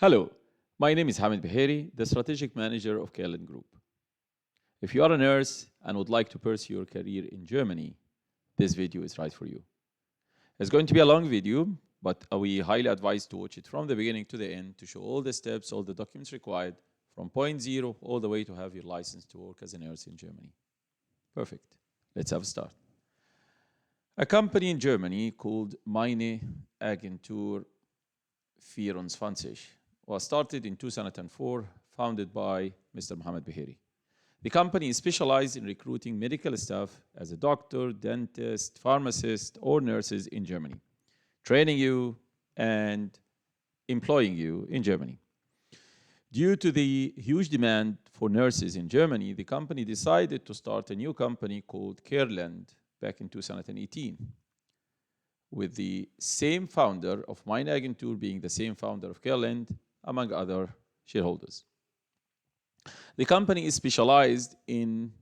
Hello, my name is Hamid Beheri, the Strategic Manager of Carelend Group. If you are a nurse and would like to pursue your career in Germany, this video is right for you. It's going to be a long video, but we highly advise to watch it from the beginning to the end to show all the steps, all the documents required from point zero all the way to have your license to work as a nurse in Germany. Perfect. Let's have a start. A company in Germany called Meine Agentur 24 was started in 2004, founded by Mr. Mohammed Beheri. The company is specialized in recruiting medical staff as a doctor, dentist, pharmacist, or nurses in Germany, training you and employing you in Germany. Due to the huge demand for nurses in Germany, the company decided to start a new company called Carelend back in 2018, with the same founder of Meine Agentur being the same founder of Carelend, among other shareholders. The company is specialized in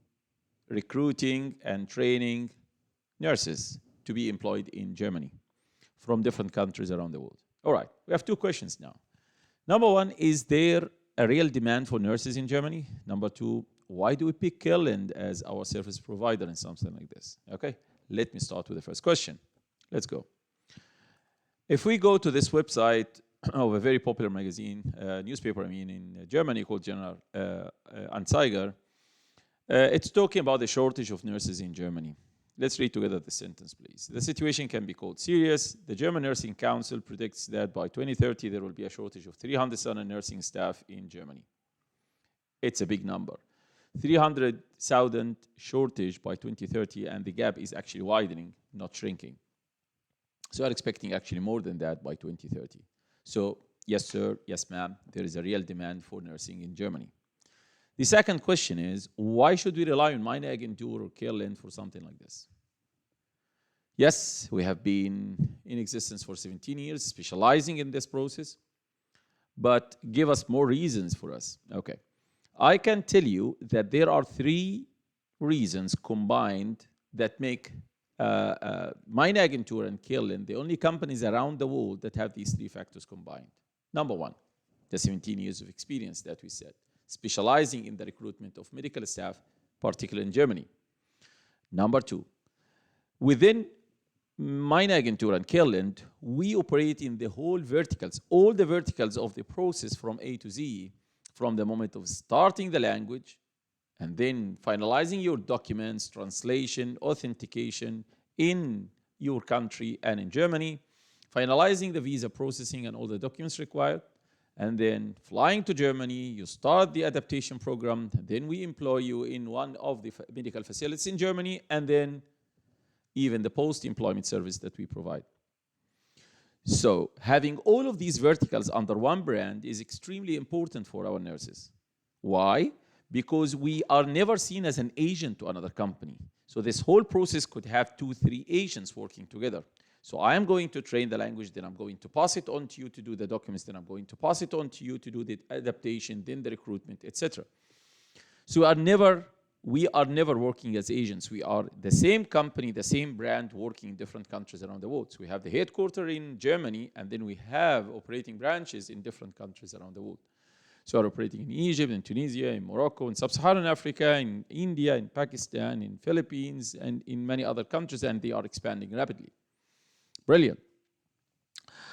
recruiting and training nurses to be employed in Germany from different countries around the world. All right, we have two questions now. Number one, is there a real demand for nurses in Germany? Number two, why do we pick Carelend as our service provider in something like this? Okay, let me start with the first question. Let's go. If we go to this website of a very popular magazine, newspaper, in Germany called General Anzeiger, it's talking about the shortage of nurses in Germany. Let's read together the sentence, please. The situation can be called serious. The German Nursing Council predicts that by 2030, there will be a shortage of 300,000 nursing staff in Germany. It's a big number. 300,000 shortage by 2030, and the gap is actually widening, not shrinking. So we're expecting actually more than that by 2030. So yes, sir, yes, ma'am, there is a real demand for nursing in Germany. The second question is, why should we rely on Meine Agentur or Carelend for something like this? Yes, we have been in existence for 17 years, specializing in this process, but give us more reasons for us. Okay, I can tell you that there are three reasons combined that make Meine Agentur and Carelend the only companies around the world that have these three factors combined. Number one, the 17 years of experience that we said, specializing in the recruitment of medical staff, particularly in Germany. Number two, within Meine Agentur and Carelend, we operate in the whole verticals, all the verticals of the process from A to Z, from the moment of starting the language, and then finalizing your documents, translation, authentication in your country and in Germany, finalizing the visa processing and all the documents required, and then flying to Germany, you start the adaptation program, then we employ you in one of the medical facilities in Germany, and then even the post-employment service that we provide. So having all of these verticals under one brand is extremely important for our nurses. Why? Because we are never seen as an agent to another company. So this whole process could have 2-3 agents working together. So I am going to train the language, then I'm going to pass it on to you to do the documents, then I'm going to pass it on to you to do the adaptation, then the recruitment, etc. So we are never working as agents. We are the same company, the same brand working in different countries around the world. So we have the headquarters in Germany, and then we have operating branches in different countries around the world. So we're operating in Egypt, in Tunisia, in Morocco, in Sub-Saharan Africa, in India, in Pakistan, in Philippines, and in many other countries, and they are expanding rapidly. Brilliant.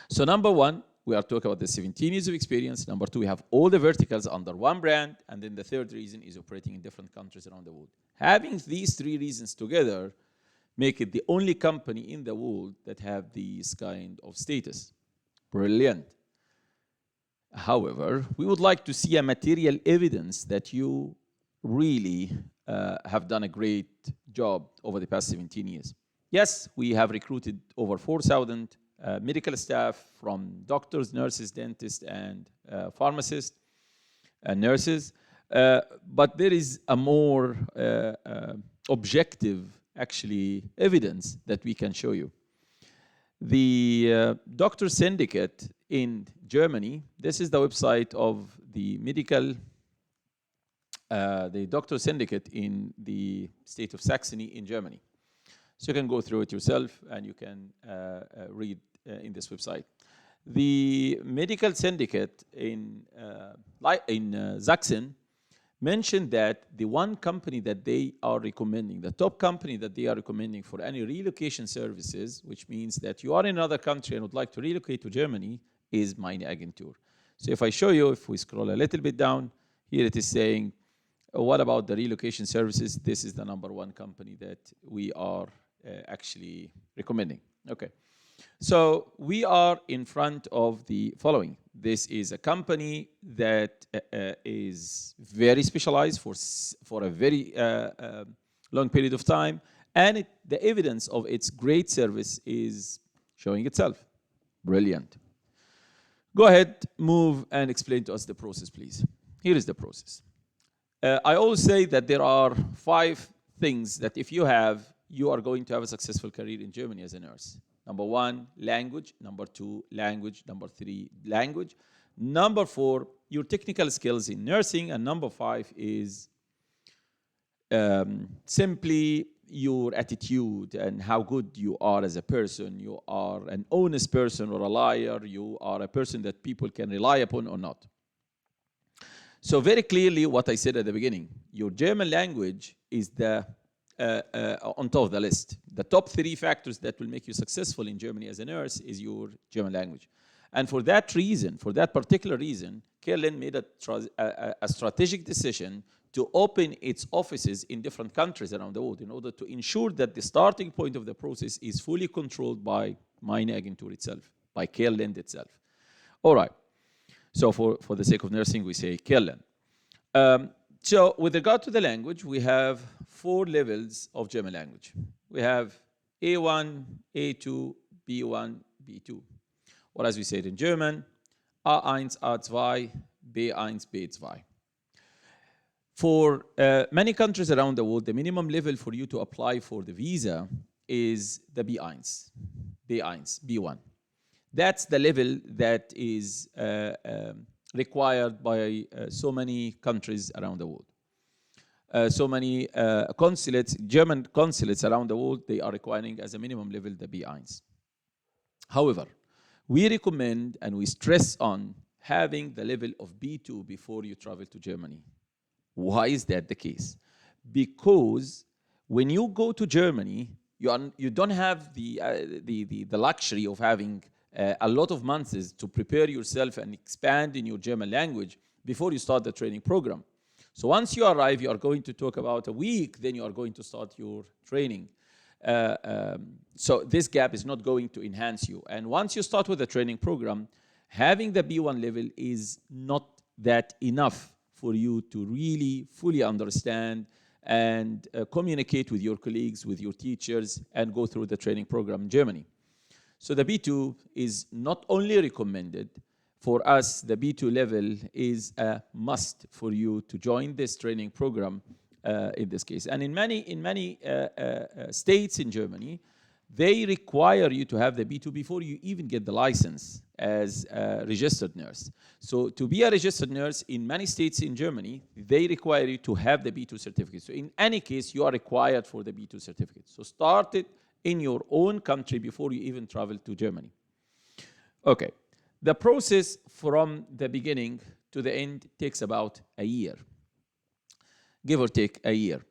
So number one, we are talking about the 17 years of experience. Number two, we have all the verticals under one brand. And then the third reason is operating in different countries around the world. Having these three reasons together make it the only company in the world that have this kind of status. Brilliant. However, we would like to see a material evidence that you really have done a great job over the past 17 years. Yes, we have recruited over 4,000 medical staff from doctors, nurses, dentists, and pharmacists and nurses. But there is a more objective, actually, evidence that we can show you. The Doctor Syndicate in Germany, this is the website of the Doctor Syndicate in the state of Saxony in Germany. So you can go through it yourself and you can read in this website. The medical syndicate in Sachsen mentioned that the one company that they are recommending, the top company that they are recommending for any relocation services, which means that you are in another country and would like to relocate to Germany, is Meine. So if I show you, if we scroll a little bit down, here it is saying, what about the relocation services? This is the #1 company that we are actually recommending. Okay. So we are in front of the following. This is a company that is very specialized for a very long period of time, and the evidence of its great service is showing itself. Brilliant. Go ahead, move, and explain to us the process, please. Here is the process. I always say that there are 5 things that if you have, you are going to have a successful career in Germany as a nurse. #1, language. #2, language. #3, language. #4, your technical skills in nursing. And #5 is simply your attitude and how good you are as a person. You are an honest person or a liar. You are a person that people can rely upon or not. So very clearly what I said at the beginning, your German language is the on top of the list. The top 3 factors that will make you successful in Germany as a nurse is your German language. And for that reason, for that particular reason, Carelend made a strategic decision to open its offices in different countries around the world in order to ensure that the starting point of the process is fully controlled by Meine itself, by Carelend itself. All right. So for the sake of nursing, we say Carelend. So with regard to the language, we have 4 levels of German language. We have A1, A2, B1, B2. Or as we say it in German, A1, A2, B1, B2. For many countries around the world, the minimum level for you to apply for the visa is the B1, B1. That's the level that is required by so many countries around the world. So many consulates, German consulates around the world, they are requiring as a minimum level the B1. However, we recommend and we stress on having the level of B2 before you travel to Germany. Why is that the case? Because when you go to Germany, you don't have the luxury of having a lot of months to prepare yourself and expand in your German language before you start the training program. So once you arrive, you are going to talk about a week, then you are going to start your training. So this gap is not going to enhance you. And once you start with the training program, having the B1 level is not that enough for you to really fully understand and communicate with your colleagues, with your teachers, and go through the training program in Germany. So the B2 is not only recommended. For us, the B2 level is a must for you to join this training program in this case. And in many states in Germany, they require you to have the B2 before you even get the license as a registered nurse. So to be a registered nurse in many states in Germany, they require you to have the B2 certificate. So in any case, you are required for the B2 certificate. So start it in your own country before you even travel to Germany. Okay. The process from the beginning to the end takes about a year, give or take a year.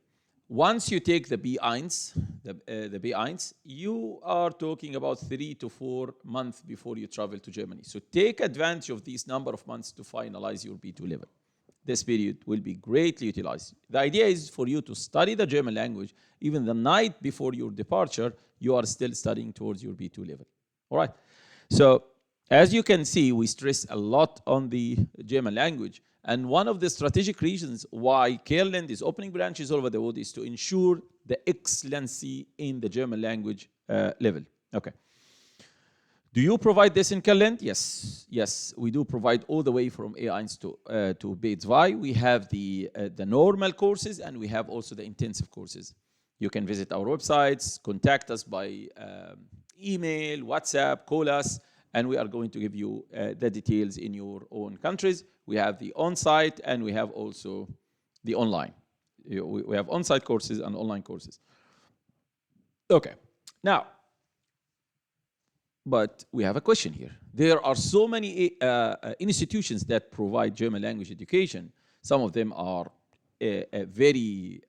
Once you take the B1, the B1, you are talking about 3 to 4 months before you travel to Germany. So take advantage of these number of months to finalize your B2 level. This period will be greatly utilized. The idea is for you to study the German language. Even the night before your departure, you are still studying towards your B2 level. All right. So as you can see, we stress a lot on the German language. And one of the strategic reasons why Carelend is opening branches all over the world is to ensure the excellency in the German language level. Okay. Do you provide this in Carelend? Yes. Yes, we do provide all the way from A1 to B2. We have the normal courses and we have also the intensive courses. You can visit our websites, contact us by email, WhatsApp, call us, and we are going to give you the details in your own countries. We have the on-site and we have also the online. We have on-site courses and online courses. Okay. Now, But we have a question here. There are so many institutions that provide German language education. Some of them are very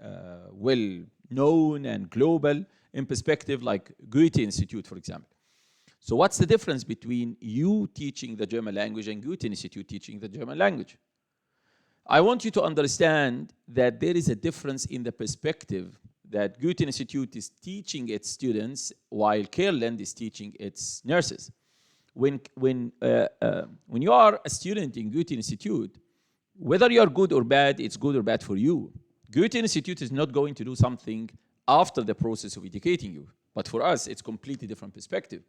well known and global in perspective, like Goethe Institute, for example. So what's the difference between you teaching the German language and Goethe Institute teaching the German language? I want you to understand that there is a difference in the perspective that Goethe Institute is teaching its students while Carelend is teaching its nurses. When you are a student in Goethe Institute, whether you are good or bad, it's good or bad for you. Goethe Institute is not going to do something after the process of educating you. But for us, it's completely different perspective.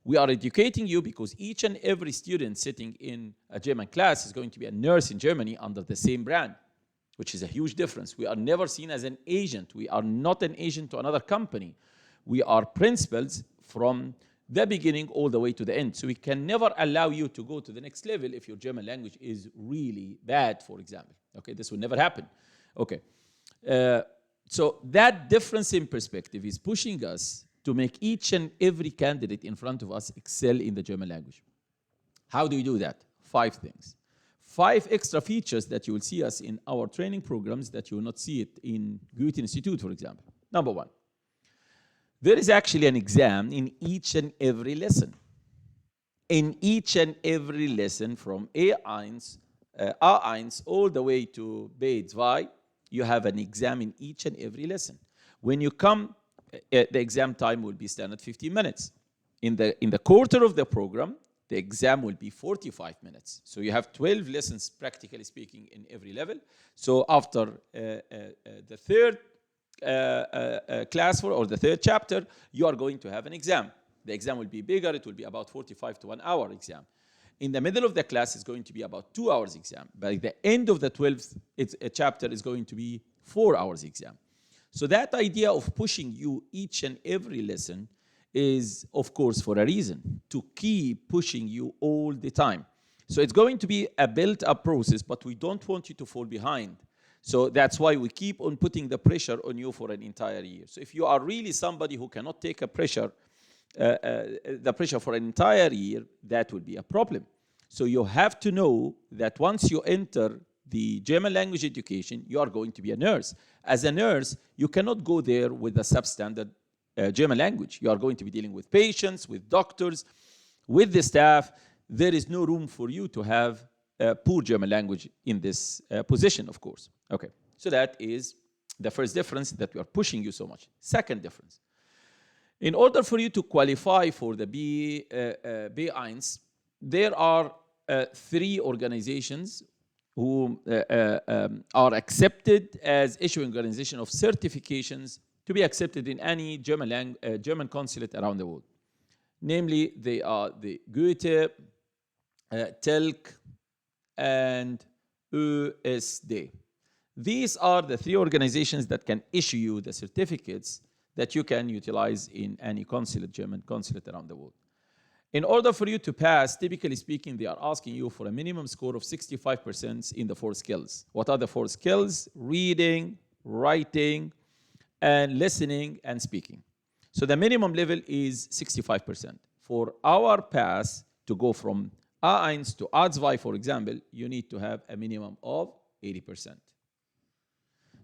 We are educating you because each and every student sitting in a German class is going to be a nurse in Germany under the same brand, which is a huge difference. We are never seen as an agent. We are not an agent to another company. We are principals from the beginning all the way to the end. So we can never allow you to go to the next level if your German language is really bad, for example. Okay, this will never happen. Okay, so that difference in perspective is pushing us to make each and every candidate in front of us excel in the German language. How do we do that? 5 things. 5 extra features that you will see us in our training programs that you will not see it in Goethe Institute, for example. Number 1, there is actually an exam in each and every lesson. In each and every lesson from A1 all the way to B2, you have an exam in each and every lesson. When you come, the exam time will be standard 15 minutes. In the quarter of the program, the exam will be 45 minutes. So you have 12 lessons, practically speaking, in every level. So after the third class or the third chapter, you are going to have an exam. The exam will be bigger. It will be about 45 to 1 hour exam. In the middle of the class, it's going to be about 2 hours exam. By the end of the 12th chapter, is going to be 4 hours exam. So that idea of pushing you each and every lesson is, of course, for a reason, to keep pushing you all the time. So it's going to be a built-up process, but we don't want you to fall behind. So that's why we keep on putting the pressure on you for an entire year. So if you are really somebody who cannot take the pressure for an entire year, that will be a problem. So you have to know that once you enter the German language education, you are going to be a nurse. As a nurse, you cannot go there with a substandard German language. You are going to be dealing with patients, with doctors, with the staff. There is no room for you to have poor German language in this position, of course. Okay, so that is the first difference, that we are pushing you so much. Second difference, in order for you to qualify for the B1, there are 3 organizations who are accepted as issuing organization of certifications to be accepted in any German consulate around the world. Namely, they are the Goethe, TELC, and USD. These are the 3 organizations that can issue you the certificates that you can utilize in any consulate, German consulate around the world. In order for you to pass, typically speaking, they are asking you for a minimum score of 65% in the 4 skills. What are the 4 skills? Reading, writing, and listening and speaking. So the minimum level is 65%. For our pass to go from A1 to A2, for example, you need to have a minimum of 80%.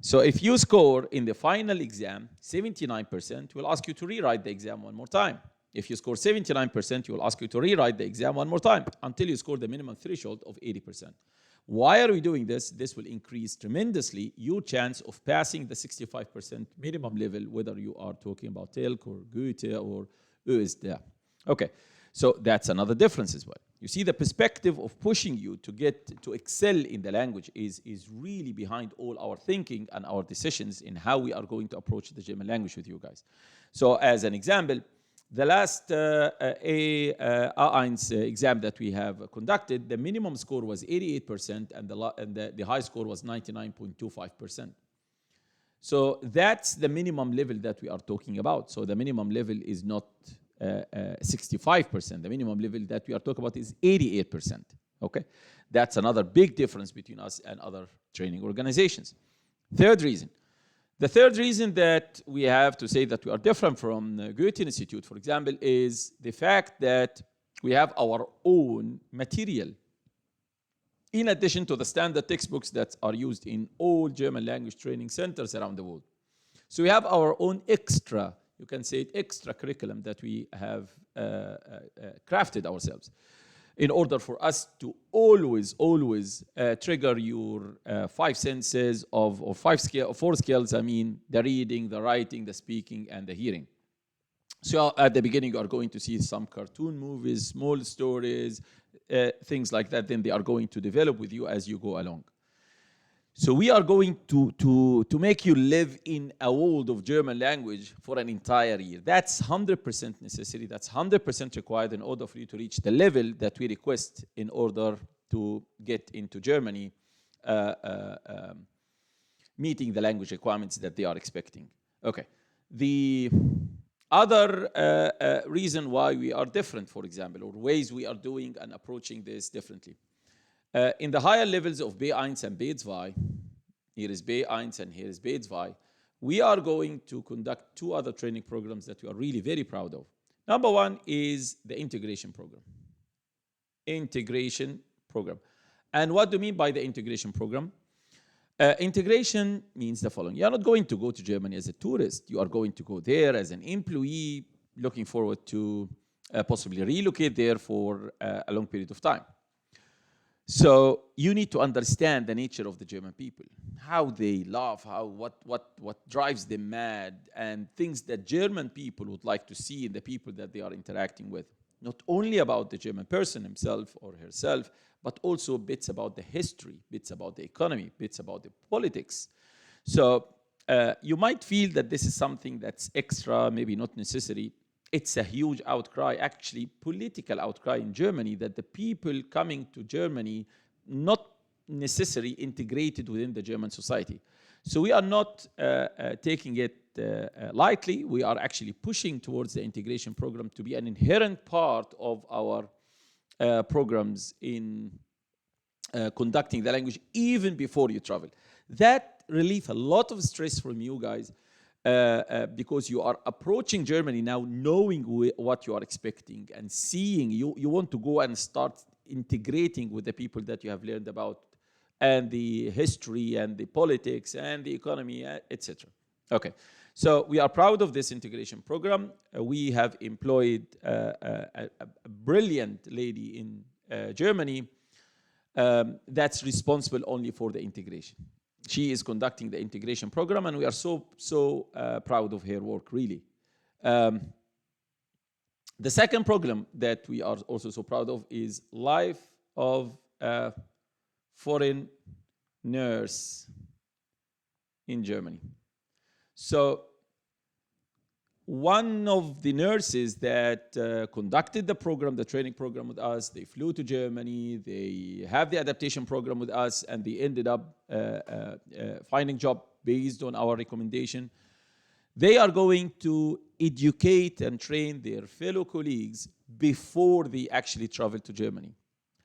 So if you score in the final exam 79%, we'll ask you to rewrite the exam one more time. If you score 79%, we will ask you to rewrite the exam one more time until you score the minimum threshold of 80%. Why are we doing this? This will increase tremendously your chance of passing the 65% minimum level, whether you are talking about TELC or Goethe or USD. Okay, so that's another difference as well. You see, the perspective of pushing you to get to excel in the language is really behind all our thinking and our decisions in how we are going to approach the German language with you guys. So as an example, the last A1 exam that we have conducted, the minimum score was 88% and the high score was 99.25%. So that's the minimum level that we are talking about. So the minimum level is not 65%. The minimum level that we are talking about is 88%. Okay, that's another big difference between us and other training organizations. Third reason, The third reason that we have to say that we are different from Goethe Institute, for example, is the fact that we have our own material, in addition to the standard textbooks that are used in all German language training centers around the world. So we have our own extra, you can say it, extra curriculum that we have crafted ourselves in order for us to always trigger your five senses or four skills, I mean, the reading, the writing, the speaking, and the hearing. So at the beginning, you are going to see some cartoon movies, small stories, things like that. Then they are going to develop with you as you go along. So we are going to make you live in a world of German language for an entire year. That's 100% necessary. That's 100% required in order for you to reach the level that we request in order to get into Germany, meeting the language requirements that they are expecting. Okay. The other reason why we are different, for example, or ways we are doing and approaching this differently. In the higher levels of B1 and B2, here is B1 and here is B2, we are going to conduct two other training programs that we are really very proud of. Number one is the integration program. Integration program. And what do you mean by the integration program? Integration means the following. You are not going to go to Germany as a tourist. You are going to go there as an employee, looking forward to possibly relocate there for a long period of time. So you need to understand the nature of the German people, how they love, what drives them mad, and things that German people would like to see in the people that they are interacting with. Not only about the German person himself or herself, but also bits about the history, bits about the economy, bits about the politics. So you might feel that this is something that's extra, maybe not necessary. It's a huge outcry, actually political outcry in Germany, that the people coming to Germany not necessarily integrated within the German society. So we are not taking it lightly. We are actually pushing towards the integration program to be an inherent part of our programs in conducting the language even before you travel. That relieves a lot of stress from you guys. Because you are approaching Germany now knowing what you are expecting and seeing. You want to go and start integrating with the people that you have learned about and the history and the politics and the economy, etc. Okay, so we are proud of this integration program. We have employed a brilliant lady in Germany that's responsible only for the integration. She is conducting the integration program, and we are so proud of her work, really. The second program that we are also so proud of is Life of a Foreign Nurse in Germany. So one of the nurses that conducted the program, the training program with us, they flew to Germany, they have the adaptation program with us, and they ended up finding a job based on our recommendation. They are going to educate and train their fellow colleagues before they actually travel to Germany.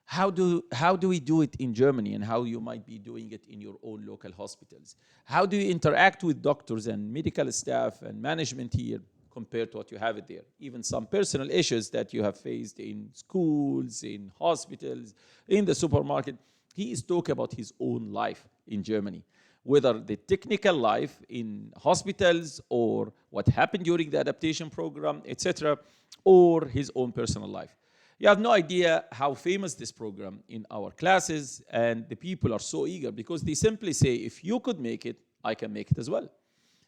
How do we do it in Germany, and how you might be doing it in your own local hospitals? How do you interact with doctors and medical staff and management here compared to what you have it there? Even some personal issues that you have faced in schools, in hospitals, in the supermarket. He is talking about his own life in Germany, whether the technical life in hospitals or what happened during the adaptation program, etc., or his own personal life. You have no idea how famous this program in our classes, and the people are so eager because they simply say, if you could make it, I can make it as well.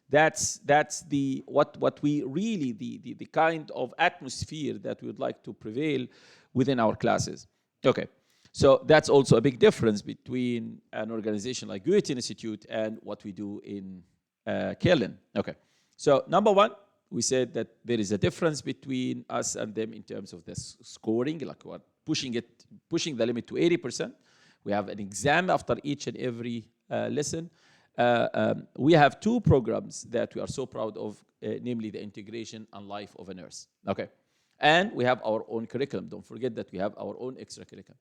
That's the what we really the kind of atmosphere that we would like to prevail within our classes. Okay, so that's also a big difference between an organization like Goethe Institute and what we do in Carelend. Okay, so number one, we said that there is a difference between us and them in terms of the scoring, like we're pushing the limit to 80%. We have an exam after each and every lesson. We have two programs that we are so proud of, namely the integration and life of a nurse. Okay, and we have our own curriculum. Don't forget that we have our own extra curriculum.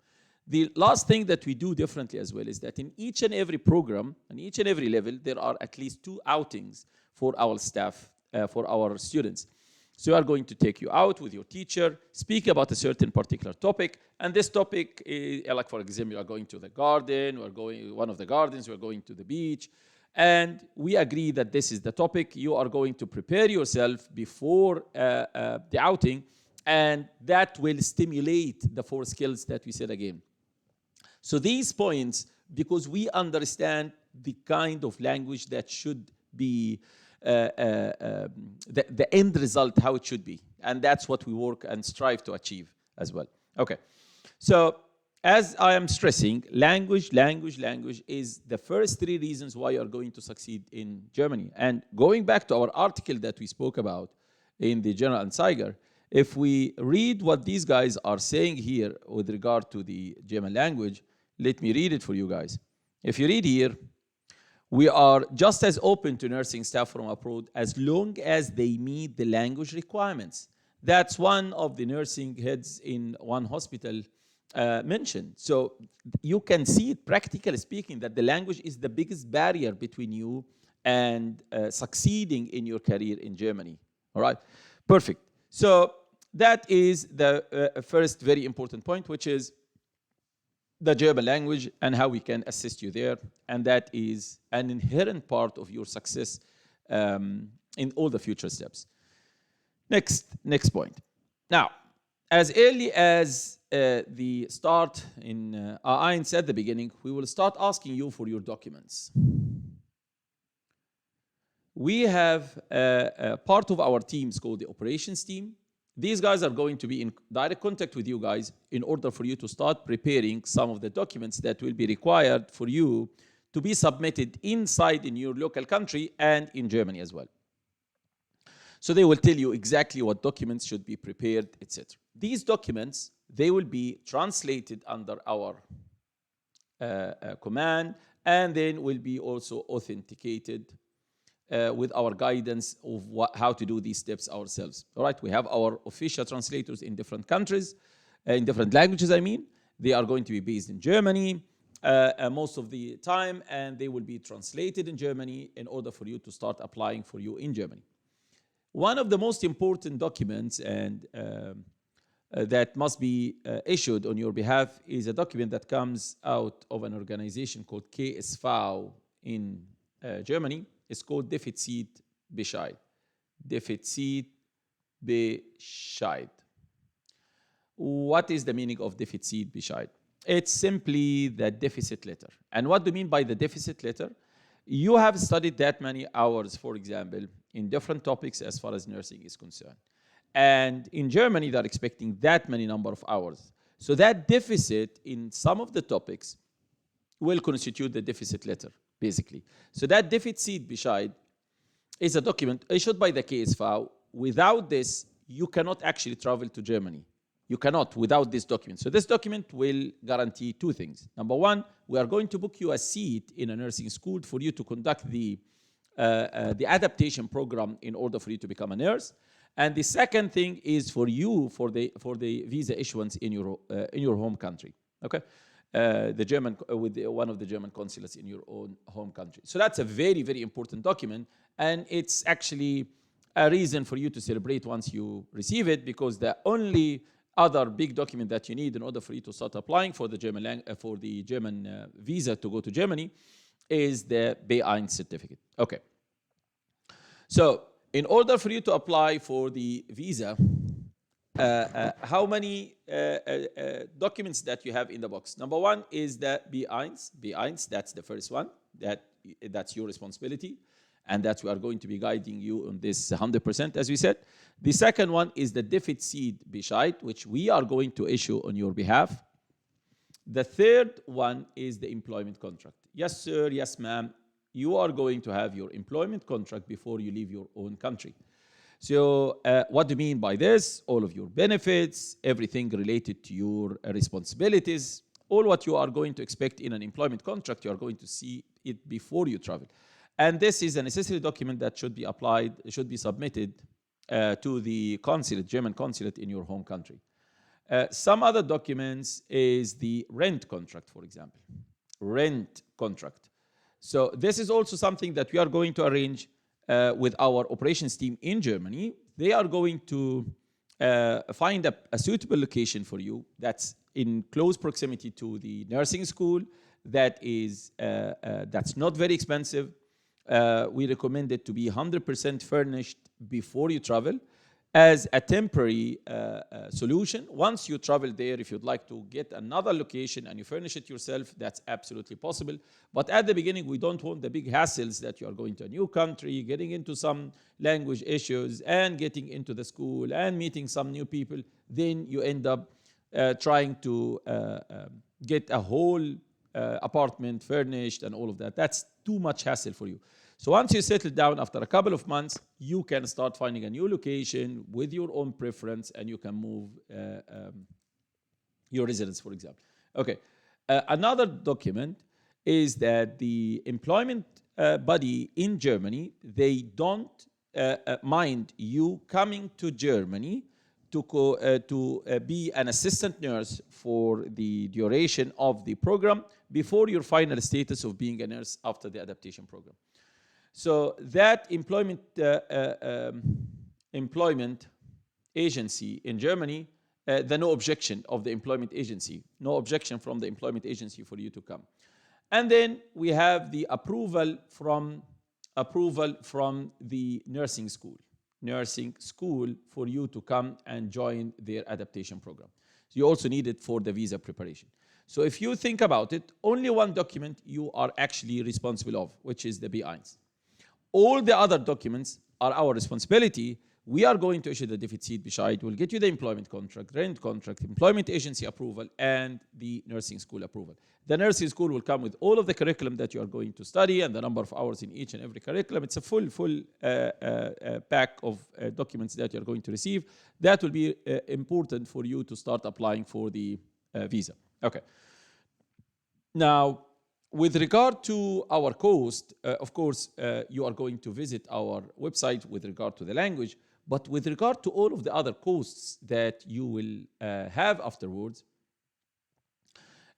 The last thing that we do differently as well is that in each and every program, and each and every level, there are at least 2 outings for our staff, for our students. So we are going to take you out with your teacher, speak about a certain particular topic, and this topic is, like for example, you are going to the garden, we're going one of the gardens, we're going to the beach, and we agree that this is the topic. You are going to prepare yourself before the outing, and that will stimulate the 4 skills that we said again. So these points, because we understand the kind of language that should be the end result, how it should be. And that's what we work and strive to achieve as well. Okay, so as I am stressing, language is the first 3 reasons why you are going to succeed in Germany. And going back to our article that we spoke about in the General Anzeiger, if we read what these guys are saying here with regard to the German language, let me read it for you guys. If you read here, we are just as open to nursing staff from abroad as long as they meet the language requirements. That's one of the nursing heads in one hospital mentioned. So you can see it, practically speaking, that the language is the biggest barrier between you and succeeding in your career in Germany. All right, perfect. So that is the first very important point, which is the German language and how we can assist you there. And that is an inherent part of your success in all the future steps. Next point. Now, as early as the start in A1 at the beginning, we will start asking you for your documents. We have a part of our teams called the operations team. These guys are going to be in direct contact with you guys in order for you to start preparing some of the documents that will be required for you to be submitted inside in your local country and in Germany as well. So they will tell you exactly what documents should be prepared, etc. These documents, they will be translated under our command, and then will be also authenticated with our guidance of how to do these steps ourselves. All right, we have our official translators in different countries, in different languages, I mean. They are going to be based in Germany most of the time, and they will be translated in Germany in order for you to start applying for you in Germany. One of the most important documents and that must be issued on your behalf is a document that comes out of an organization called KSV in Germany. It's called Defeit Bishop. Defeit Bishop. What is the meaning of Defeit Bishop? It's simply the deficit letter. And what do you mean by the deficit letter? You have studied that many hours, for example, in different topics as far as nursing is concerned. And in Germany, they're expecting that many number of hours. So that deficit in some of the topics will constitute the deficit letter, basically. So that Defeit Bishop is a document issued by the KSV. Without this, you cannot actually travel to Germany. You cannot without this document. So this document will guarantee 2 things. Number 1, we are going to book you a seat in a nursing school for you to conduct the adaptation program in order for you to become a nurse. And the second thing is for you for the visa issuance in your home country. Okay, the German with one of the German consulates in your own home country. So that's a very, very important document, and it's actually a reason for you to celebrate once you receive it, because the only other big document that you need in order for you to start applying for the German visa to go to Germany is the B1 certificate. Okay. So in order for you to apply for the visa, how many documents that you have in the box? Number 1 is the B1. That's the first one. That's your responsibility. And that's we are going to be guiding you on this 100%, as we said. The second one is the Defeit Bishop, which we are going to issue on your behalf. The third one is the employment contract. Yes, sir, yes, ma'am. You are going to have your employment contract before you leave your own country. So what do you mean by this? All of your benefits, everything related to your responsibilities, all what you are going to expect in an employment contract, you are going to see it before you travel. And this is a necessary document that should be applied, should be submitted to the consulate, German consulate in your home country. Some other documents is the rent contract, for example. Rent contract. So this is also something that we are going to arrange with our operations team in Germany. They are going to find a suitable location for you that's in close proximity to the nursing school, that's not very expensive. We recommend it to be 100% furnished before you travel as a temporary solution. Once you travel there, if you'd like to get another location and you furnish it yourself, that's absolutely possible. But at the beginning, we don't want the big hassles that you are going to a new country, getting into some language issues and getting into the school and meeting some new people. Then you end up trying to get a whole apartment furnished and all of that. That's too much hassle for you. So once you settle down after a couple of months, you can start finding a new location with your own preference and you can move your residence, for example. Okay. Another document is that the employment body in Germany, they don't mind you coming to Germany to be an assistant nurse for the duration of the program before your final status of being a nurse after the adaptation program. So that employment agency in Germany, the no objection of the employment agency, no objection from the employment agency for you to come. And then we have the approval from the nursing school for you to come and join their adaptation program. So you also need it for the visa preparation. So if you think about it, only one document you are actually responsible of, which is the B1. All the other documents are our responsibility. We are going to issue the Defeit Bishop. We'll get you the employment contract, rent contract, employment agency approval, and the nursing school approval. The nursing school will come with all of the curriculum that you are going to study and the number of hours in each and every curriculum. It's a full pack of documents that you're going to receive. That will be important for you to start applying for the visa. Okay. Now, with regard to our cost, of course, you are going to visit our website with regard to the language, but with regard to all of the other costs that you will have afterwards,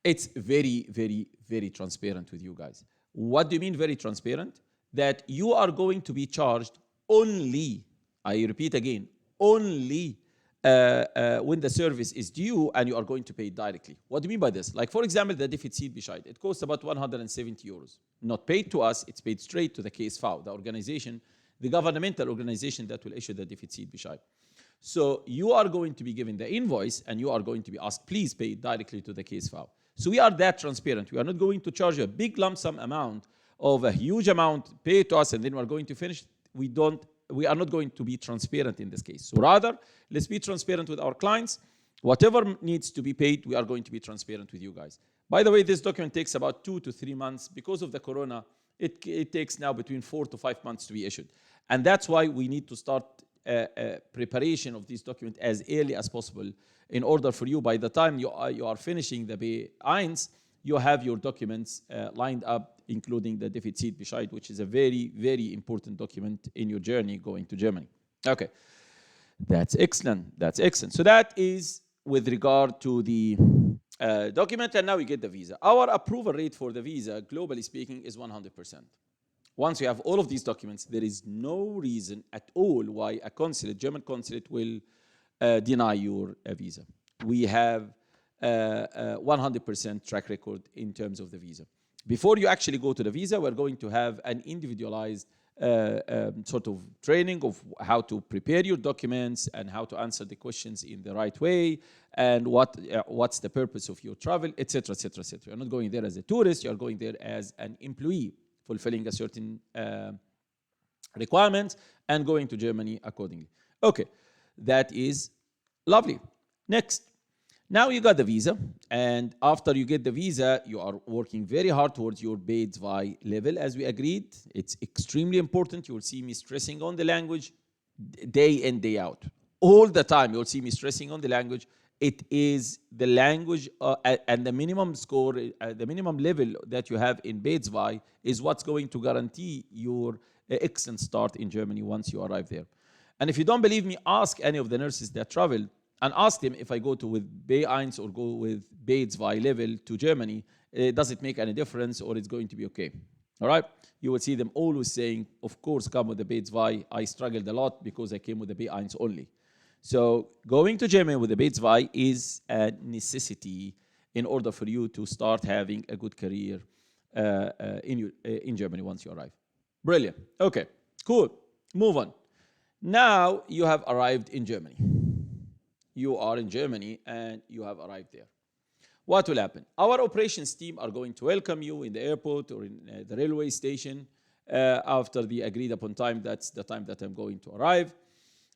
it's very, very, very transparent with you guys. What do you mean very transparent? That you are going to be charged only, I repeat again, only when the service is due and you are going to pay it directly. What do you mean by this? Like, for example, the Defeit Bishop, it costs about 170 euros. Not paid to us, it's paid straight to the KSV, the organization, the governmental organization that will issue the Defeit Bishop. So you are going to be given the invoice and you are going to be asked, please pay it directly to the KSV. So we are that transparent. We are not going to charge you a big lump sum amount of a huge amount paid to us and then we are going to finish. We are not going to be transparent in this case. So rather, let's be transparent with our clients. Whatever needs to be paid, we are going to be transparent with you guys. By the way, this document takes about 2 to 3 months. Because of the corona, it takes now between 4 to 5 months to be issued. And that's why we need to start preparation of this document as early as possible in order for you, by the time you are finishing the B1, you have your documents lined up, including the Defeit Bishop, which is a very, very important document in your journey going to Germany. Okay, that's excellent. That's excellent. So that is with regard to the document, and now we get the visa. Our approval rate for the visa, globally speaking, is 100%. Once you have all of these documents, there is no reason at all why a consulate, German consulate, will deny your visa. We have 100% track record in terms of the visa. Before you actually go to the visa, we're going to have an individualized sort of training of how to prepare your documents and how to answer the questions in the right way and what's the purpose of your travel, etc., etc., etc. You're not going there as a tourist. You're going there as an employee, fulfilling a certain requirements and going to Germany accordingly. Okay, that is lovely. Next. Now you got the visa, and after you get the visa, you are working very hard towards your B2 level, as we agreed. It's extremely important. You will see me stressing on the language day in, day out. All the time, you will see me stressing on the language. It is the language and the minimum score, the minimum level that you have in B2 is what's going to guarantee your excellent start in Germany once you arrive there. And if you don't believe me, ask any of the nurses that travel and ask them if I go to with B1 or go with B2 level to Germany, does it make any difference or it's going to be okay? All right? You will see them always saying, of course, come with the B2. I struggled a lot because I came with the B1 only. So going to Germany with the B2 is a necessity in order for you to start having a good career in Germany once you arrive. Brilliant. Okay, cool. Move on. Now you have arrived in Germany. You are in Germany and you have arrived there. What will happen? Our operations team are going to welcome you in the airport or in the railway station after the agreed upon time. That's the time that I'm going to arrive.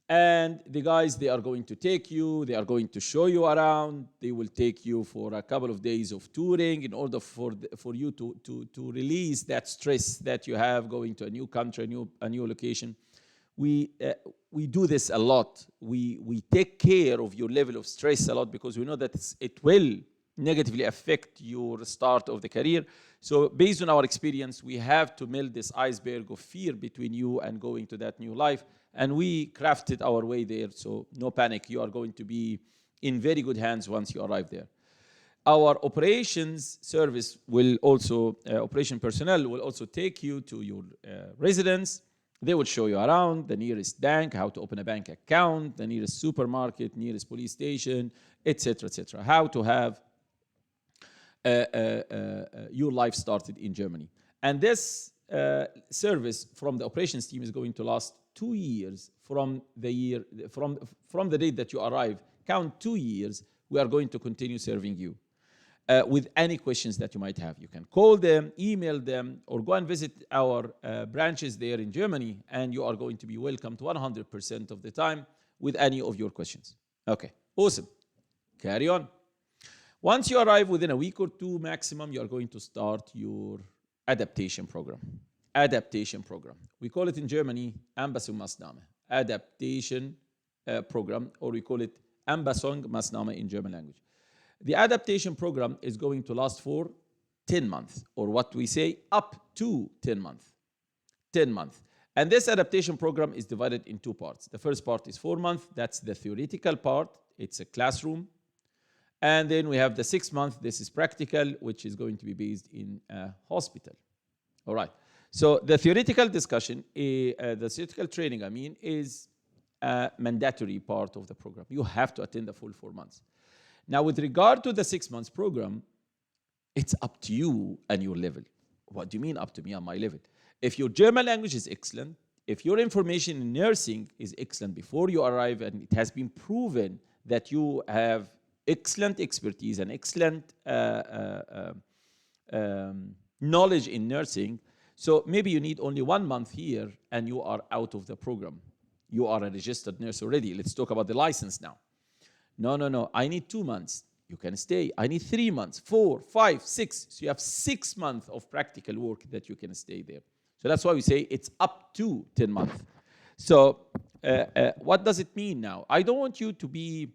And the guys, they are going to take you. They are going to show you around. They will take you for a couple of days of touring in order for you to release that stress that you have going to a new country, a new location. We do this a lot. We take care of your level of stress a lot because we know that it will negatively affect your start of the career. So based on our experience, we have to melt this iceberg of fear between you and going to that new life. And we crafted our way there. So no panic. You are going to be in very good hands once you arrive there. Our operations service will also, operation personnel will also take you to your residence. They will show you around the nearest bank, how to open a bank account, the nearest supermarket, nearest police station, etc., etc. How to have your life started in Germany. And this service from the operations team is going to last 2 years from the date that you arrive. Count 2 years. We are going to continue serving you with any questions that you might have. You can call them, email them, or go and visit our branches there in Germany, and you are going to be welcomed 100% of the time with any of your questions. Okay, awesome. Carry on. Once you arrive within a week or two maximum, you are going to start your adaptation program. Adaptation program. We call it in Germany Anpassungsmaßnahme. Adaptation program, or we call it Anpassungsmaßnahme in German language. The adaptation program is going to last for 10 months, or what we say up to 10 months. 10 months. And this adaptation program is divided in 2 parts. The first part is 4 months. That's the theoretical part. It's a classroom. And then we have the 6 months. This is practical, which is going to be based in a hospital. All right. So the theoretical discussion, the theoretical training, is a mandatory part of the program. You have to attend the full 4 months. Now, with regard to the 6 months program, it's up to you and your level. What do you mean up to me and my level? If your German language is excellent, if your information in nursing is excellent before you arrive, and it has been proven that you have excellent expertise and excellent knowledge in nursing, so maybe you need only 1 month here and you are out of the program. You are a registered nurse already. Let's talk about the license now. No. I need 2 months. You can stay. I need 3 months, 4, 5, 6. So you have 6 months of practical work that you can stay there. So that's why we say it's up to 10 months. So what does it mean now? I don't want you to be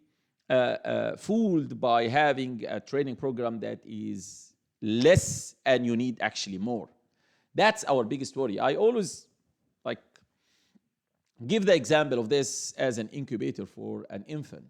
fooled by having a training program that is less and you need actually more. That's our biggest worry. I always give the example of this as an incubator for an infant.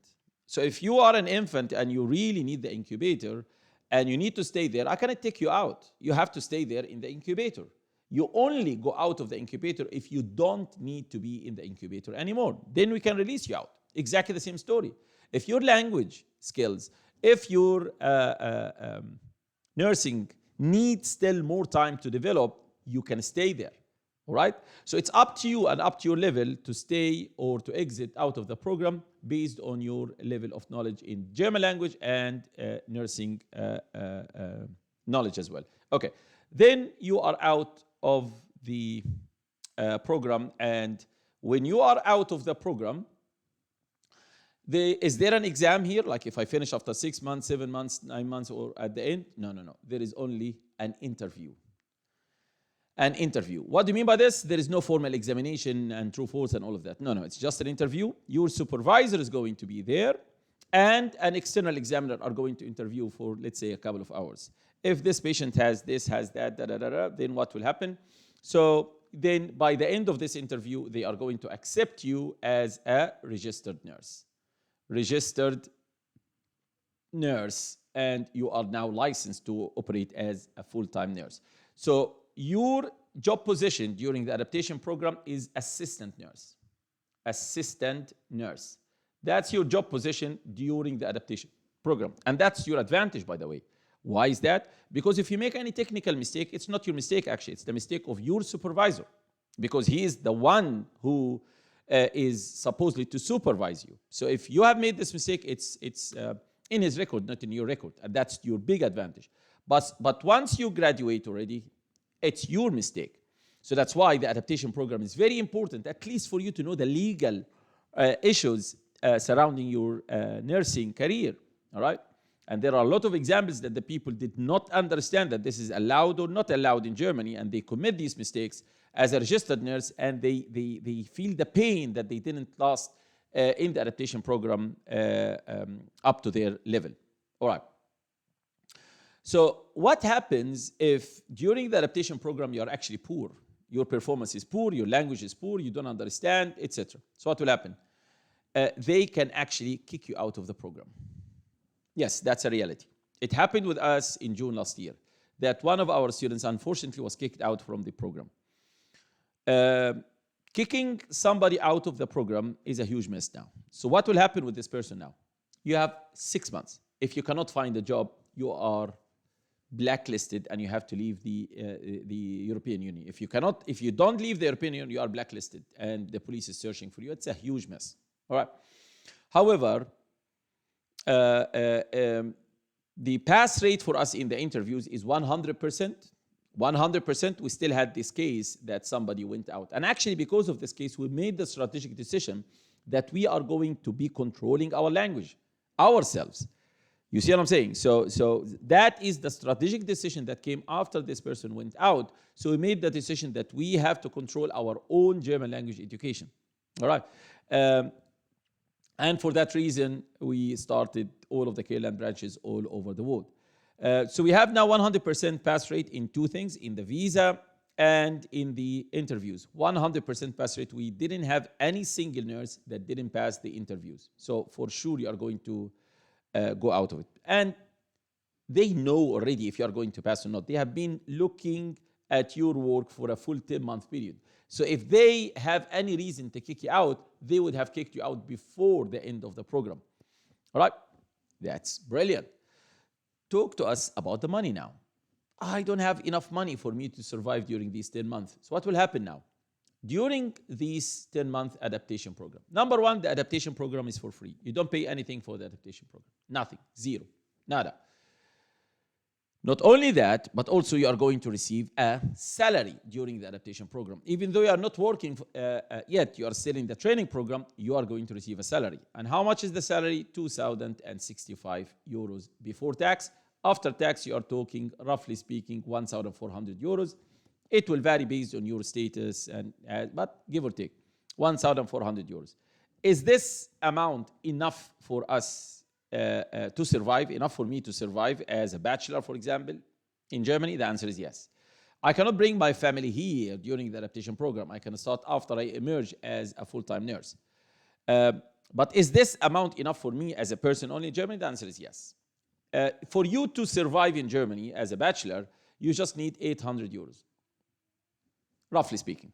So if you are an infant and you really need the incubator and you need to stay there, I cannot take you out. You have to stay there in the incubator. You only go out of the incubator if you don't need to be in the incubator anymore. Then we can release you out. Exactly the same story. If your language skills, if your nursing needs still more time to develop, you can stay there. All right? So it's up to you and up to your level to stay or to exit out of the program based on your level of knowledge in German language and nursing knowledge as well. Okay. Then you are out of the program, and when you are out of the program, is there an exam here? Like if I finish after 6 months, 7 months, 9 months, or at the end? No. There is only an interview. An interview. What do you mean by this? There is no formal examination and true false and all of that. No, it's just an interview. Your supervisor is going to be there, and an external examiner are going to interview for, let's say, a couple of hours. If this patient has this, has that, then what will happen? So then by the end of this interview, they are going to accept you as a registered nurse. registered nurse, and you are now licensed to operate as a full-time nurse. So your job position during the adaptation program is assistant nurse. Assistant nurse. That's your job position during the adaptation program. And that's your advantage, by the way. Why is that? Because if you make any technical mistake, it's not your mistake, actually. It's the mistake of your supervisor, because he is the one who is supposedly to supervise you. So if you have made this mistake, it's in his record, not in your record. And that's your big advantage. But once you graduate already, it's your mistake. So that's why the adaptation program is very important, at least for you to know the legal issues surrounding your nursing career, all right? And there are a lot of examples that the people did not understand that this is allowed or not allowed in Germany, and they commit these mistakes as a registered nurse, and they feel the pain that they didn't last in the adaptation program up to their level, all right? So what happens if during the adaptation program you are actually poor? Your performance is poor, your language is poor, you don't understand, etc. So what will happen? They can actually kick you out of the program. Yes, that's a reality. It happened with us in June last year, that one of our students unfortunately was kicked out from the program. Kicking somebody out of the program is a huge mess now. So what will happen with this person now? You have 6 months. If you cannot find a job, you are blacklisted and you have to leave the European Union. If you don't leave the European Union, you are blacklisted and the police is searching for you. It's a huge mess. All right. However, the pass rate for us in the interviews is 100%. 100%. We still had this case that somebody went out. And actually, because of this case, we made the strategic decision that we are going to be controlling our language ourselves. You see what I'm saying? So that is the strategic decision that came after this person went out. So we made the decision that we have to control our own German language education. All right. And for that reason, we started all of the Carelend branches all over the world. So we have now 100% pass rate in two things, in the visa and in the interviews. 100% pass rate. We didn't have any single nurse that didn't pass the interviews. So for sure, you are going to go out of it. And they know already if you are going to pass or not. They have been looking at your work for a full 10-month period. So if they have any reason to kick you out, they would have kicked you out before the end of the program. All right? That's brilliant. Talk to us about the money now. I don't have enough money for me to survive during these 10 months. So what will happen now? During this 10-month adaptation program, number one, the adaptation program is for free. You don't pay anything for the adaptation program. Nothing. Zero. Nada. Not only that, but also you are going to receive a salary during the adaptation program. Even though you are not working yet, you are still in the training program, you are going to receive a salary. And how much is the salary? 2,065 euros before tax. After tax, you are talking, roughly speaking, 1,400 euros. It will vary based on your status, but give or take, 1,400 euros. Is this amount enough for us to survive, enough for me to survive as a bachelor, for example, in Germany? The answer is yes. I cannot bring my family here during the adaptation program. I can start after I emerge as a full-time nurse. But is this amount enough for me as a person only in Germany? The answer is yes. For you to survive in Germany as a bachelor, you just need 800 euros, roughly speaking.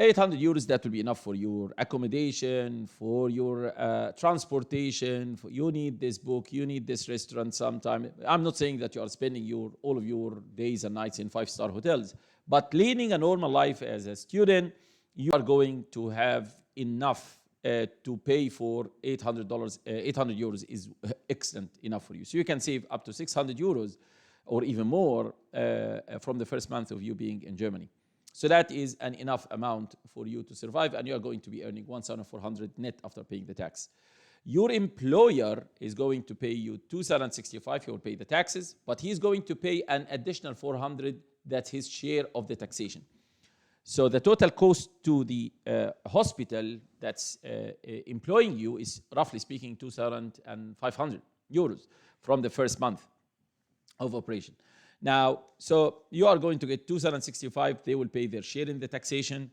800 euros, that will be enough for your accommodation, for your transportation. You need this book, you need this restaurant sometime. I'm not saying that you are spending all of your days and nights in 5-star hotels, but leading a normal life as a student, you are going to have enough to pay for $800. 800 euros is excellent enough for you. So you can save up to 600 euros or even more from the first month of you being in Germany. So that is an enough amount for you to survive, and you are going to be earning 1,400 net after paying the tax. Your employer is going to pay you 2,065. He will pay the taxes, but he's going to pay an additional 400. That's his share of the taxation. So the total cost to the hospital that's employing you is, roughly speaking, 2,500 euros from the first month of operation. Now, so you are going to get 2,065. They will pay their share in the taxation.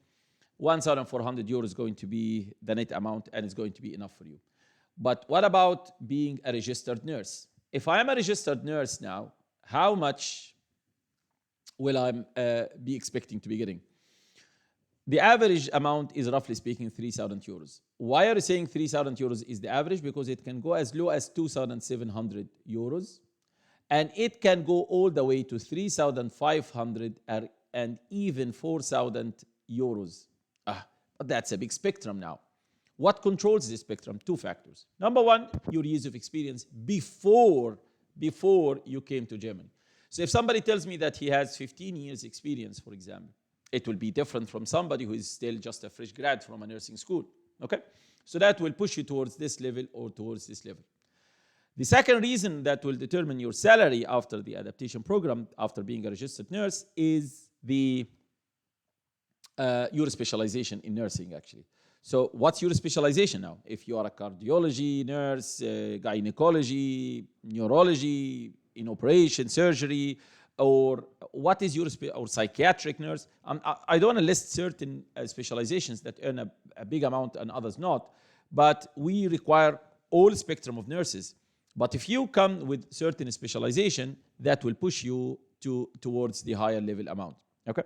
1,400 euros is going to be the net amount, and it's going to be enough for you. But what about being a registered nurse? If I am a registered nurse now, how much will I be expecting to be getting? The average amount is roughly speaking 3,000 euros. Why are you saying 3,000 euros is the average? Because it can go as low as 2,700 euros and it can go all the way to 3,500 and even 4,000 euros. But that's a big spectrum now. What controls this spectrum? Two factors. Number one, your years of experience before you came to Germany. So if somebody tells me that he has 15 years experience, for example, it will be different from somebody who is still just a fresh grad from a nursing school. Okay? So that will push you towards this level or towards this level. The second reason that will determine your salary after the adaptation program, after being a registered nurse, is your specialization in nursing, actually. So what's your specialization now? If you are a cardiology nurse, gynecology, neurology, in operation, surgery, or what is your or psychiatric nurse? I don't want to list certain specializations that earn a big amount and others not, but we require all spectrum of nurses. But if you come with certain specialization, that will push you towards the higher level amount. Okay,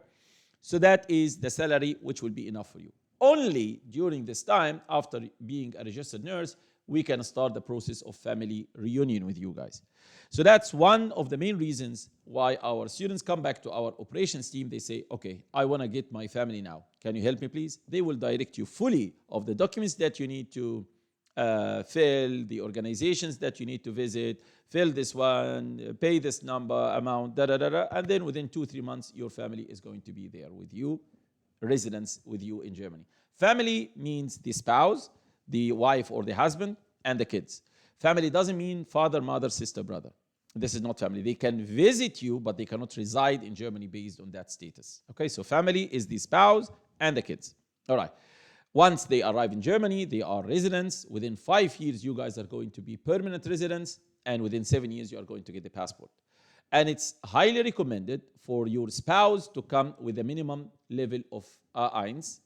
so that is the salary which will be enough for you. Only during this time, after being a registered nurse, we can start the process of family reunion with you guys. So that's one of the main reasons why our students come back to our operations team. They say, okay, I want to get my family now. Can you help me, please? They will direct you fully of the documents that you need to fill, the organizations that you need to visit, fill this one, pay this number, amount, and then within 2-3 months, your family is going to be there with you, residence with you in Germany. Family means the spouse, the wife or the husband, and the kids. Family doesn't mean father, mother, sister, brother. This is not family. They can visit you, but they cannot reside in Germany based on that status. Okay, so family is the spouse and the kids. All right. Once they arrive in Germany, they are residents. Within 5 years, you guys are going to be permanent residents, and within 7 years, you are going to get the passport. And it's highly recommended for your spouse to come with a minimum level of A1,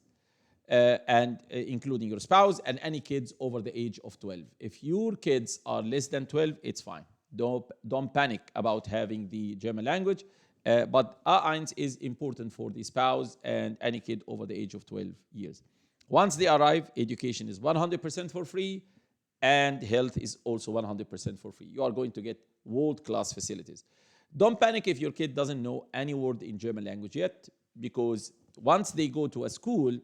including your spouse and any kids over the age of 12. If your kids are less than 12, it's fine. Don't panic about having the German language, but A1 is important for the spouse and any kid over the age of 12 years. Once they arrive, education is 100% for free, and health is also 100% for free. You are going to get world-class facilities. Don't panic if your kid doesn't know any word in German language yet, because once they go to a school,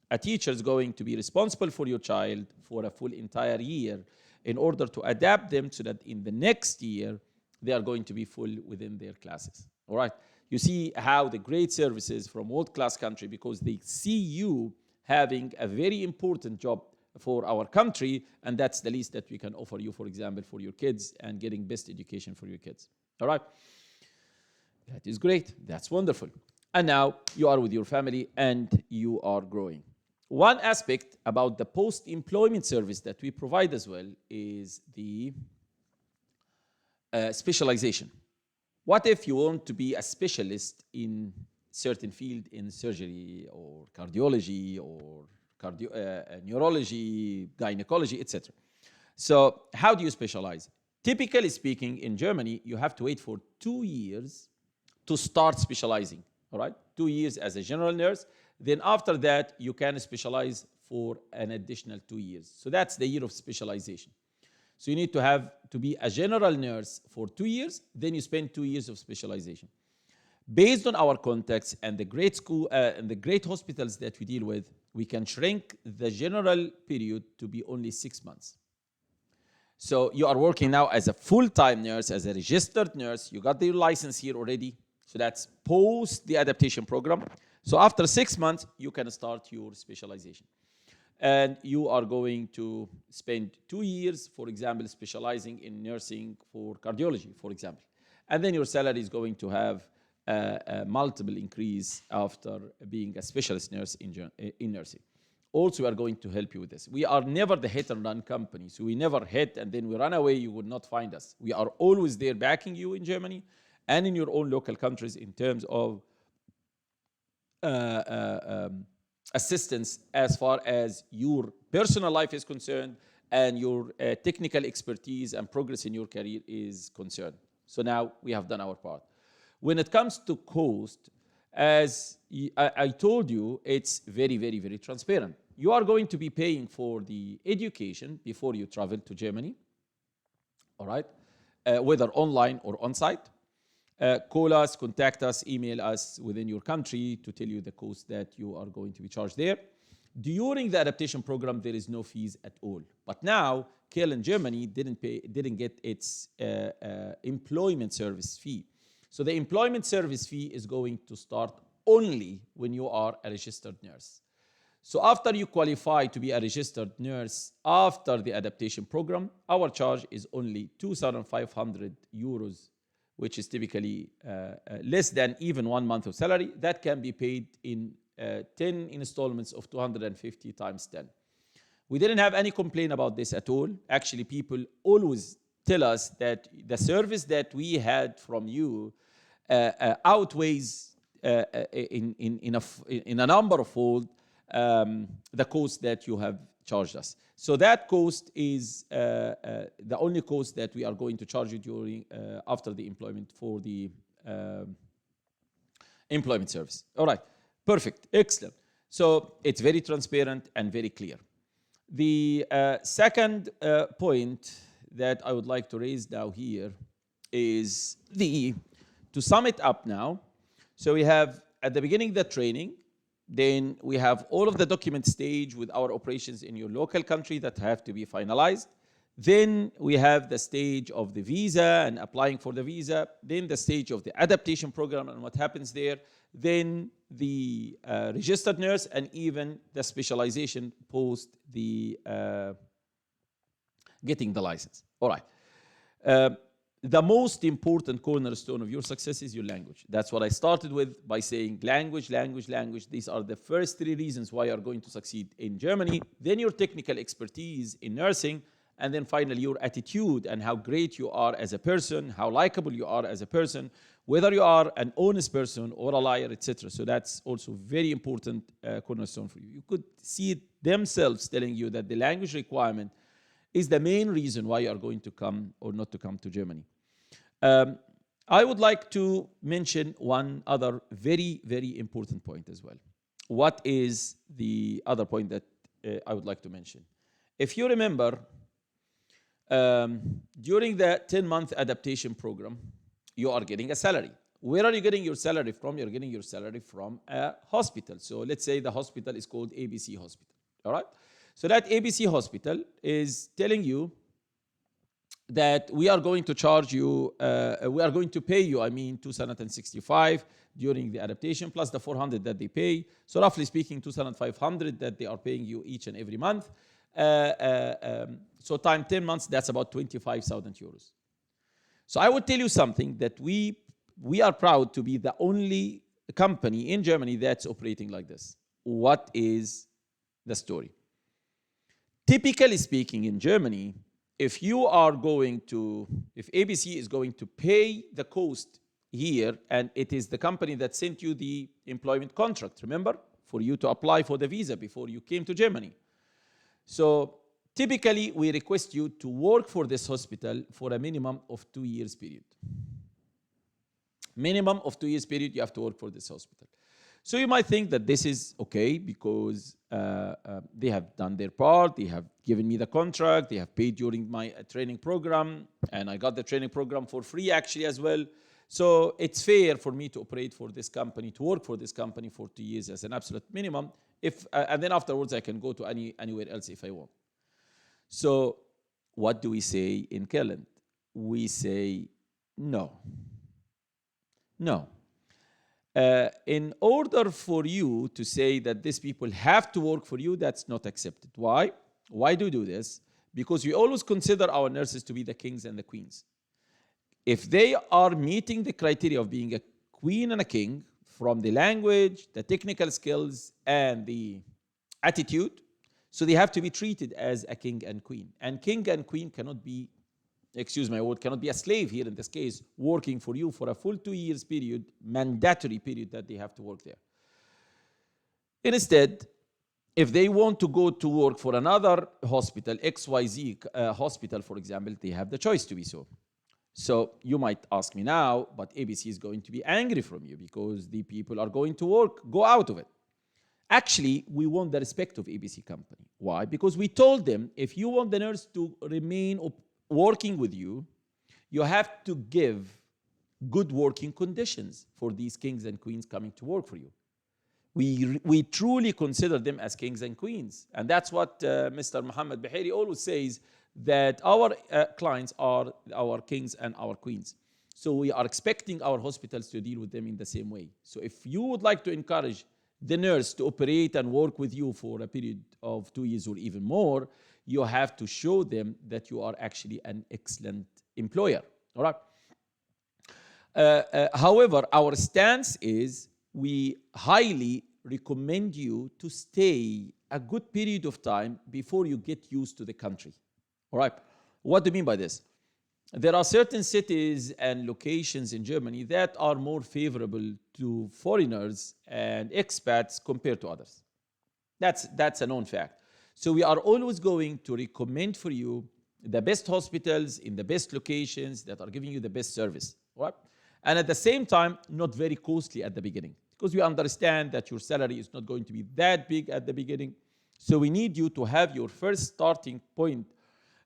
a teacher is going to be responsible for your child for a full entire year in order to adapt them so that in the next year, they are going to be full within their classes. All right? You see how the great services from world-class country, because they see you having a very important job for our country, and that's the least that we can offer you, for example, for your kids and getting best education for your kids. All right? That is great. That's wonderful. And now you are with your family and you are growing. One aspect about the post-employment service that we provide as well is the specialization. What if you want to be a specialist in certain field in surgery or cardiology or neurology, gynecology, etc. So how do you specialize? Typically speaking, in Germany, you have to wait for 2 years to start specializing, all right? 2 years as a general nurse. Then after that, you can specialize for an additional 2 years. So that's the year of specialization. So you need to be a general nurse for 2 years, then you spend 2 years of specialization. Based on our context and the great school and the great hospitals that we deal with, we can shrink the general period to be only 6 months. So you are working now as a full-time nurse, as a registered nurse. You got your license here already. So that's post the adaptation program. So after 6 months, you can start your specialization. And you are going to spend 2 years, for example, specializing in nursing for cardiology, for example. And then your salary is going to have a multiple increase after being a specialist nurse in nursing. Also, we are going to help you with this. We are never the hit and run company. So we never hit and then we run away, you would not find us. We are always there backing you in Germany and in your own local countries in terms of assistance as far as your personal life is concerned and your technical expertise and progress in your career is concerned. So now we have done our part. When it comes to cost, as I told you, it's very, very, very transparent. You are going to be paying for the education before you travel to Germany, all right? Whether online or on-site. Call us, contact us, email us within your country to tell you the cost that you are going to be charged there. During the adaptation program, there is no fees at all. But now, Carelend Germany didn't get its employment service fee. So the employment service fee is going to start only when you are a registered nurse. So after you qualify to be a registered nurse after the adaptation program, our charge is only 2,500 euros, which is typically less than even 1 month of salary. That can be paid in 10 installments of 250 times 10. We didn't have any complaint about this at all. Actually, people always tell us that the service that we had from you outweighs in a number of fold the cost that you have charged us. So that cost is the only cost that we are going to charge you during after the employment for the employment service. All right, perfect, excellent. So it's very transparent and very clear. The second point that I would like to raise now here is to sum it up now. So we have at the beginning the training, then we have all of the document stage with our operations in your local country that have to be finalized. Then we have the stage of the visa and applying for the visa. Then the stage of the adaptation program and what happens there. Then the registered nurse and even the specialization post the getting the license. All right. The most important cornerstone of your success is your language. That's what I started with by saying language, language, language. These are the first 3 reasons why you are going to succeed in Germany. Then your technical expertise in nursing. And then finally your attitude and how great you are as a person, how likable you are as a person, whether you are an honest person or a liar, etc. So that's also very important cornerstone for you. You could see it themselves telling you that the language requirement is the main reason why you are going to come or not to come to Germany. I would like to mention one other very, very important point as well. What is the other point that I would like to mention? If you remember, during the 10-month adaptation program, you are getting a salary. Where are you getting your salary from? You're getting your salary from a hospital. So let's say the hospital is called ABC Hospital. All right? So that ABC Hospital is telling you that we are going to charge you, we are going to pay you, 265 during the adaptation, plus the 400 that they pay. So roughly speaking, 2,500 that they are paying you each and every month. So time 10 months, that's about 25,000 euros. So I would tell you something that we are proud to be the only company in Germany that's operating like this. What is the story? Typically speaking in Germany, if ABC is going to pay the cost here, and it is the company that sent you the employment contract, remember, for you to apply for the visa before you came to Germany. So typically, we request you to work for this hospital for a minimum of 2 years period. Minimum of 2 years period, you have to work for this hospital. So you might think that this is okay because they have done their part, they have given me the contract, they have paid during my training program, and I got the training program for free actually as well. So it's fair for me to operate for this company, to work for this company for 2 years as an absolute minimum. And then afterwards I can go to anywhere else if I want. So what do we say in Carelend? We say no. No. In order for you to say that these people have to work for you, that's not accepted. Why? Why do we do this? Because we always consider our nurses to be the kings and the queens. If they are meeting the criteria of being a queen and a king from the language, the technical skills, and the attitude, so they have to be treated as a king and queen. And king and queen cannot be, excuse my word, cannot be a slave here in this case, working for you for a full 2 years period, mandatory period that they have to work there. Instead, If they want to go to work for another hospital, XYZ hospital, for example, they have the choice to be so. So you might ask me now, but ABC is going to be angry from you because the people are going to work, go out of it. Actually, we want the respect of ABC company. Why? Because we told them, if you want the nurse to remain working with you, you have to give good working conditions for these kings and queens coming to work for you. We truly consider them as kings and queens. And that's what Mr. Mohammed Bahiri always says, that our clients are our kings and our queens. So we are expecting our hospitals to deal with them in the same way. So if you would like to encourage the nurse to operate and work with you for a period of 2 years or even more, you have to show them that you are actually an excellent employer. All right. However, our stance is we highly recommend you to stay a good period of time before you get used to the country. All right. What do you mean by this? There are certain cities and locations in Germany that are more favorable to foreigners and expats compared to others. That's a known fact. So we are always going to recommend for you the best hospitals in the best locations that are giving you the best service. All right? And at the same time, not very costly at the beginning, because we understand that your salary is not going to be that big at the beginning. So we need you to have your first starting point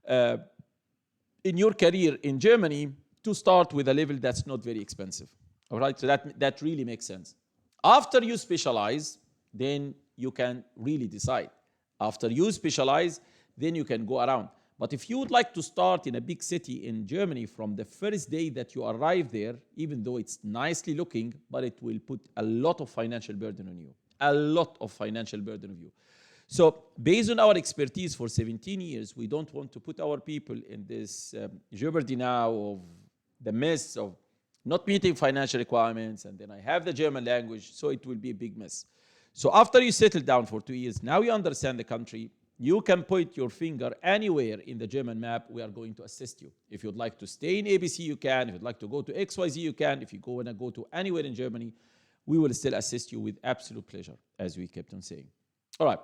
in your career in Germany to start with a level that's not very expensive. All right, so that really makes sense. After you specialize, then you can really decide. After you specialize, then you can go around. But if you would like to start in a big city in Germany from the first day that you arrive there, even though it's nicely looking, but it will put a lot of financial burden on you. A lot of financial burden on you. So based on our expertise for 17 years, we don't want to put our people in this jeopardy now of the mess of not meeting financial requirements, and then I have the German language, so it will be a big mess. So after you settle down for 2 years, now you understand the country, you can point your finger anywhere in the German map, we are going to assist you. If you'd like to stay in ABC, you can. If you'd like to go to XYZ, you can. If you want to go to anywhere in Germany, we will still assist you with absolute pleasure, as we kept on saying. All right.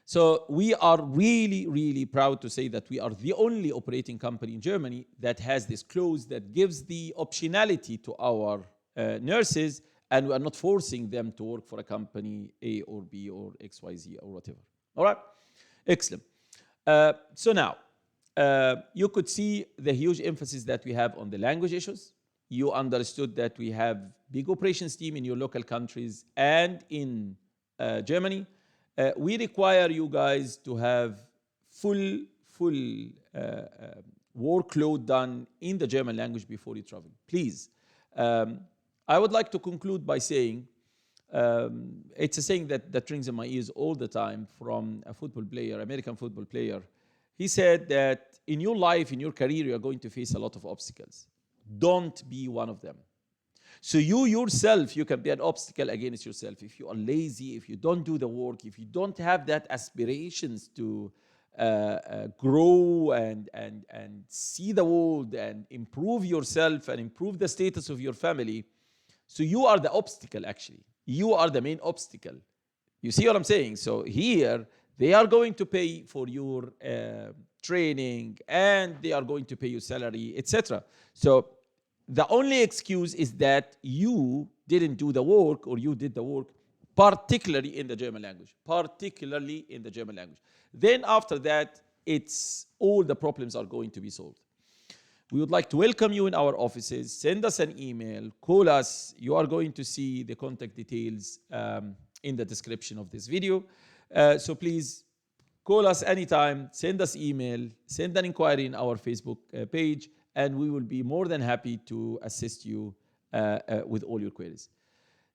So we are really, really proud to say that we are the only operating company in Germany that has this clause that gives the optionality to our nurses, and we are not forcing them to work for a company A or B or XYZ or whatever. All right? Excellent. So now, you could see the huge emphasis that we have on the language issues. You understood that we have big operations team in your local countries and in Germany. We require you guys to have full workload done in the German language before you travel. Please. I would like to conclude by saying, it's a saying that rings in my ears all the time from a football player, American football player. He said that in your life, in your career, you are going to face a lot of obstacles. Don't be one of them. So you yourself, you can be an obstacle against yourself. If you are lazy, if you don't do the work, if you don't have that aspirations to grow and see the world and improve yourself and improve the status of your family, so you are the obstacle actually. You are the main obstacle. You see what I'm saying? So here, they are going to pay for your training and they are going to pay your salary, etc. So the only excuse is that you didn't do the work or you did the work, particularly in the German language. Particularly in the German language. Then after that, it's all the problems are going to be solved. We would like to welcome you in our offices. Send us an email. Call us. You are going to see the contact details in the description of this video. So please call us anytime. Send us email. Send an inquiry in our Facebook page. And we will be more than happy to assist you with all your queries.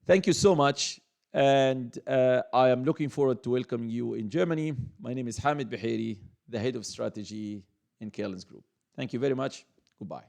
Thank you so much. And I am looking forward to welcoming you in Germany. My name is Hamid Bahiri, the head of strategy in Carelend's group. Thank you very much. Goodbye.